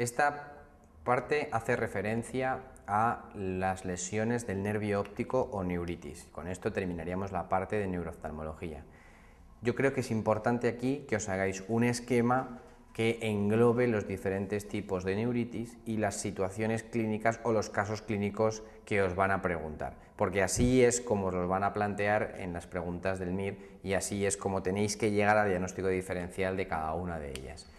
Esta parte hace referencia a las lesiones del nervio óptico o neuritis. Con esto terminaríamos la parte de neurooftalmología. Yo creo que es importante aquí que os hagáis un esquema que englobe los diferentes tipos de neuritis y las situaciones clínicas o los casos clínicos que os van a preguntar, porque así es como os los van a plantear en las preguntas del MIR y así es como tenéis que llegar al diagnóstico diferencial de cada una de ellas.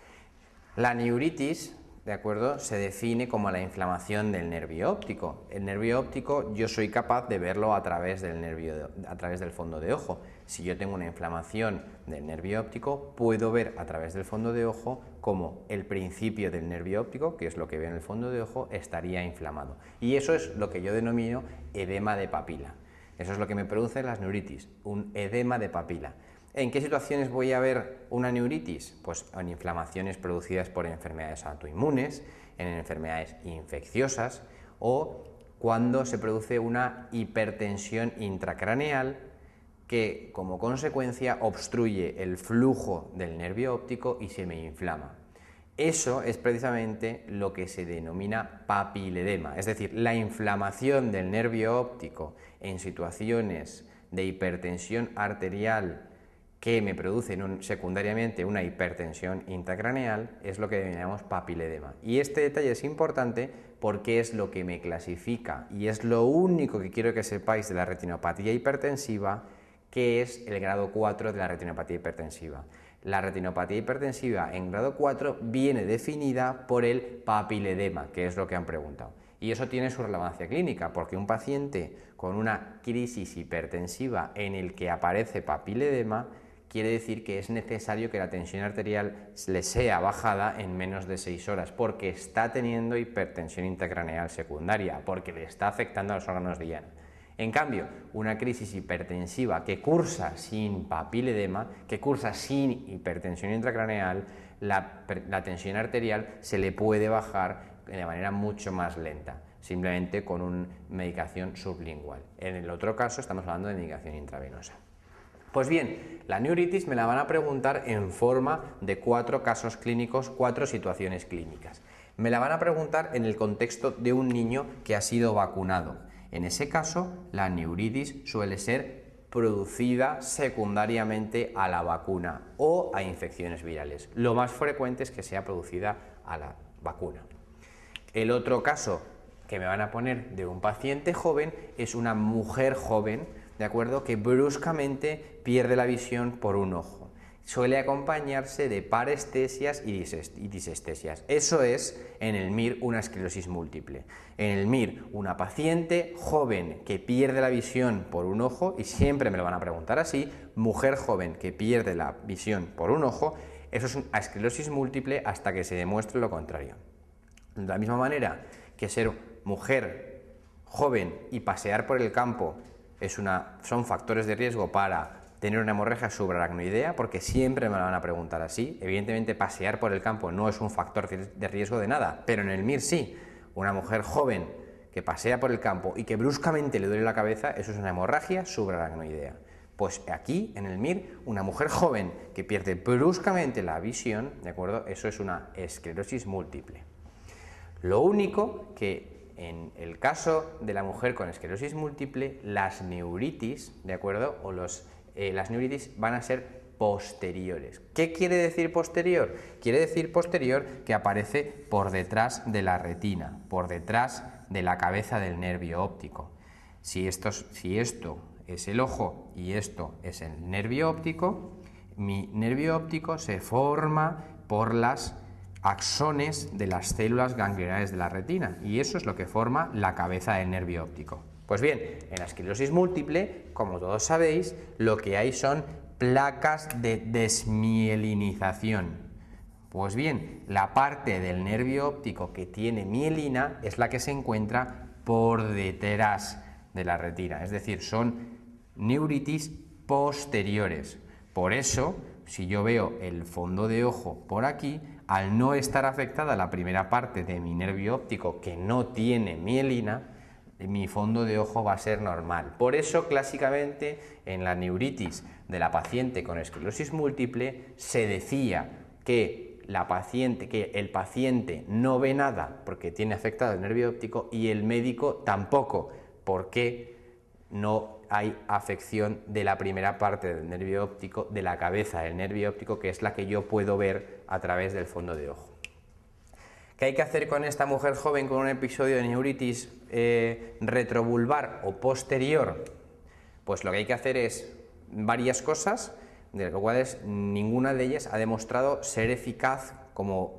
La neuritis, ¿de acuerdo?, se define como la inflamación del nervio óptico. El nervio óptico yo soy capaz de verlo a través del fondo de ojo. Si yo tengo una inflamación del nervio óptico, puedo ver a través del fondo de ojo cómo el principio del nervio óptico, que es lo que veo en el fondo de ojo, estaría inflamado. Y eso es lo que yo denomino edema de papila. Eso es lo que me produce las neuritis, un edema de papila. ¿En qué situaciones voy a ver una neuritis? Pues en inflamaciones producidas por enfermedades autoinmunes, en enfermedades infecciosas o cuando se produce una hipertensión intracraneal que como consecuencia obstruye el flujo del nervio óptico y se me inflama. Eso es precisamente lo que se denomina papiledema, es decir, la inflamación del nervio óptico en situaciones de hipertensión arterial que me producen secundariamente una hipertensión intracraneal es lo que denominamos papiledema. Y este detalle es importante porque es lo que me clasifica y es lo único que quiero que sepáis de la retinopatía hipertensiva, que es el grado 4 de la retinopatía hipertensiva. La retinopatía hipertensiva en grado 4 viene definida por el papiledema, que es lo que han preguntado. Y eso tiene su relevancia clínica, porque un paciente con una crisis hipertensiva en el que aparece papiledema quiere decir que es necesario que la tensión arterial le sea bajada en menos de 6 horas, porque está teniendo hipertensión intracraneal secundaria, porque le está afectando a los órganos de Llana. En cambio, una crisis hipertensiva que cursa sin papiledema, que cursa sin hipertensión intracraneal, la tensión arterial se le puede bajar de manera mucho más lenta, simplemente con una medicación sublingual. En el otro caso estamos hablando de medicación intravenosa. Pues bien, la neuritis me la van a preguntar en forma de 4 casos clínicos, 4 situaciones clínicas. Me la van a preguntar en el contexto de un niño que ha sido vacunado. En ese caso, la neuritis suele ser producida secundariamente a la vacuna o a infecciones virales. Lo más frecuente es que sea producida a la vacuna. El otro caso que me van a poner de un paciente joven es una mujer joven, ¿de acuerdo?, que bruscamente pierde la visión por un ojo. Suele acompañarse de parestesias y disestesias. Eso es, en el MIR, una esclerosis múltiple. En el MIR, una paciente joven que pierde la visión por un ojo, y siempre me lo van a preguntar así, mujer joven que pierde la visión por un ojo, eso es una esclerosis múltiple hasta que se demuestre lo contrario. De la misma manera que ser mujer joven y pasear por el campo son factores de riesgo para tener una hemorragia subaracnoidea, porque siempre me la van a preguntar así. Evidentemente, pasear por el campo no es un factor de riesgo de nada, pero en el MIR sí. Una mujer joven que pasea por el campo y que bruscamente le duele la cabeza, eso es una hemorragia subaracnoidea. Pues aquí, en el MIR, una mujer joven que pierde bruscamente la visión, ¿de acuerdo?, eso es una esclerosis múltiple. Lo único que en el caso de la mujer con esclerosis múltiple, las neuritis, ¿de acuerdo?, o las neuritis van a ser posteriores. ¿Qué quiere decir posterior? Quiere decir posterior que aparece por detrás de la retina, por detrás de la cabeza del nervio óptico. Si esto es el ojo y esto es el nervio óptico, mi nervio óptico se forma por las axones de las células ganglionares de la retina, y eso es lo que forma la cabeza del nervio óptico. Pues bien, en la esclerosis múltiple, como todos sabéis, lo que hay son placas de desmielinización. Pues bien, la parte del nervio óptico que tiene mielina es la que se encuentra por detrás de la retina, es decir, son neuritis posteriores. Por eso, si yo veo el fondo de ojo por aquí, al no estar afectada la primera parte de mi nervio óptico que no tiene mielina, mi fondo de ojo va a ser normal. Por eso, clásicamente, en la neuritis de la paciente con esclerosis múltiple se decía que que el paciente no ve nada porque tiene afectado el nervio óptico y el médico tampoco, porque no hay afección de la primera parte del nervio óptico, de la cabeza del nervio óptico, que es la que yo puedo ver a través del fondo de ojo. ¿Qué hay que hacer con esta mujer joven con un episodio de neuritis retrovulvar o posterior? Pues lo que hay que hacer es varias cosas, de las cuales ninguna de ellas ha demostrado ser eficaz como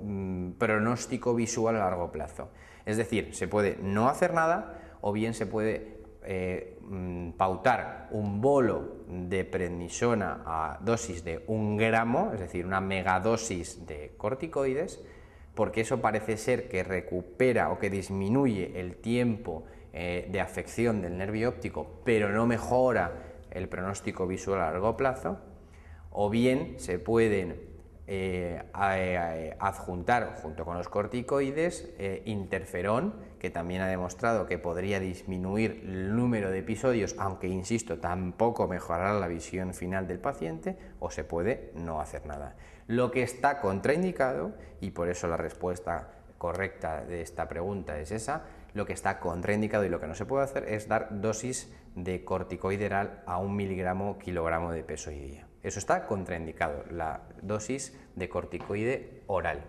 pronóstico visual a largo plazo. Es decir, se puede no hacer nada o bien se puede pautar un bolo de prednisona a dosis de 1 gramo, es decir, una megadosis de corticoides, porque eso parece ser que recupera o que disminuye el tiempo de afección del nervio óptico, pero no mejora el pronóstico visual a largo plazo. O bien se pueden adjuntar junto con los corticoides interferón, que también ha demostrado que podría disminuir el número de episodios, aunque insisto, tampoco mejorará la visión final del paciente, o se puede no hacer nada. Lo que está contraindicado, y por eso la respuesta correcta de esta pregunta es esa, lo que está contraindicado y lo que no se puede hacer es dar dosis de corticoide oral a 1 miligramo kilogramo de peso y día. Eso está contraindicado, la dosis de corticoide oral.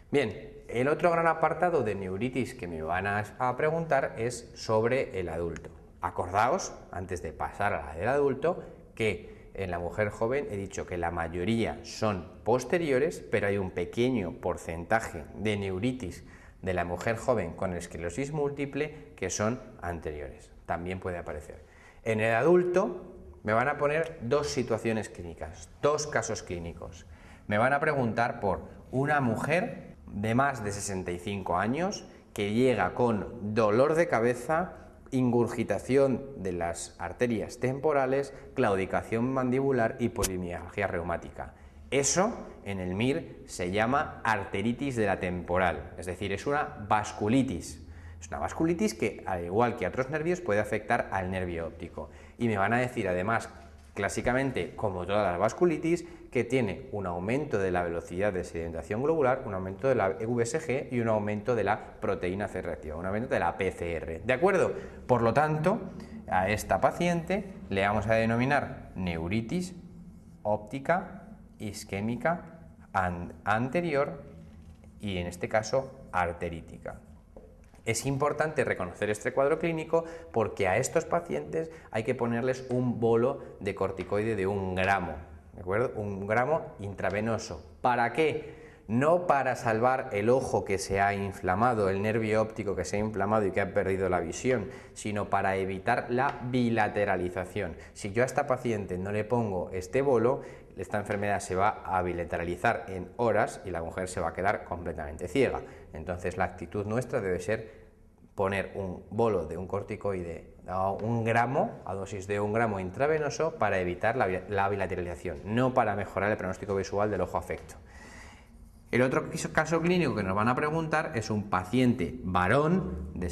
Bien, el otro gran apartado de neuritis que me van a preguntar es sobre el adulto. Acordaos, antes de pasar a la del adulto, que en la mujer joven he dicho que la mayoría son posteriores, pero hay un pequeño porcentaje de neuritis de la mujer joven con esclerosis múltiple que son anteriores. También puede aparecer. En el adulto me van a poner dos situaciones clínicas, dos casos clínicos. Me van a preguntar por una mujer de más de 65 años que llega con dolor de cabeza, ingurgitación de las arterias temporales, claudicación mandibular y polimialgia reumática. Eso en el MIR se llama arteritis de la temporal, es decir, es una vasculitis. Es una vasculitis que, al igual que a otros nervios, puede afectar al nervio óptico. Y me van a decir, además, clásicamente, como todas las vasculitis, que tiene un aumento de la velocidad de sedimentación globular, un aumento de la VSG y un aumento de la proteína C reactiva, un aumento de la PCR. ¿De acuerdo? Por lo tanto, a esta paciente le vamos a denominar neuritis óptica isquémica anterior y, en este caso, arterítica. Es importante reconocer este cuadro clínico porque a estos pacientes hay que ponerles un bolo de corticoide de 1 gramo, ¿de acuerdo? 1 gramo intravenoso. ¿Para qué? No para salvar el ojo que se ha inflamado, el nervio óptico que se ha inflamado y que ha perdido la visión, sino para evitar la bilateralización. Si yo a esta paciente no le pongo este bolo, esta enfermedad se va a bilateralizar en horas y la mujer se va a quedar completamente ciega. Entonces la actitud nuestra debe ser poner un bolo de un corticoide a 1 gramo, a dosis de 1 gramo intravenoso, para evitar la bilateralización, no para mejorar el pronóstico visual del ojo afecto. El otro caso clínico que nos van a preguntar es un paciente varón de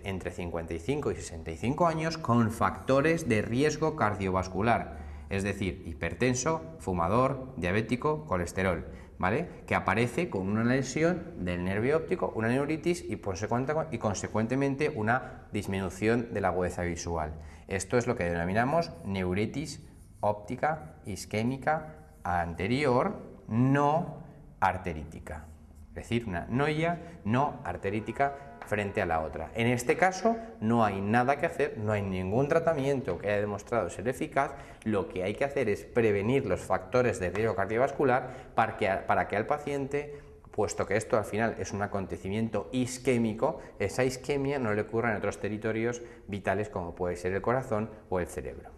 entre 55 y 65 años con factores de riesgo cardiovascular, es decir, hipertenso, fumador, diabético, colesterol, ¿vale? Que aparece con una lesión del nervio óptico, una neuritis y consecuentemente una disminución de la agudeza visual. Esto es lo que denominamos neuritis óptica isquémica anterior no arterítica, es decir, una noia no arterítica frente a la otra. En este caso no hay nada que hacer, no hay ningún tratamiento que haya demostrado ser eficaz. Lo que hay que hacer es prevenir los factores de riesgo cardiovascular para que al paciente, puesto que esto al final es un acontecimiento isquémico, esa isquemia no le ocurra en otros territorios vitales como puede ser el corazón o el cerebro.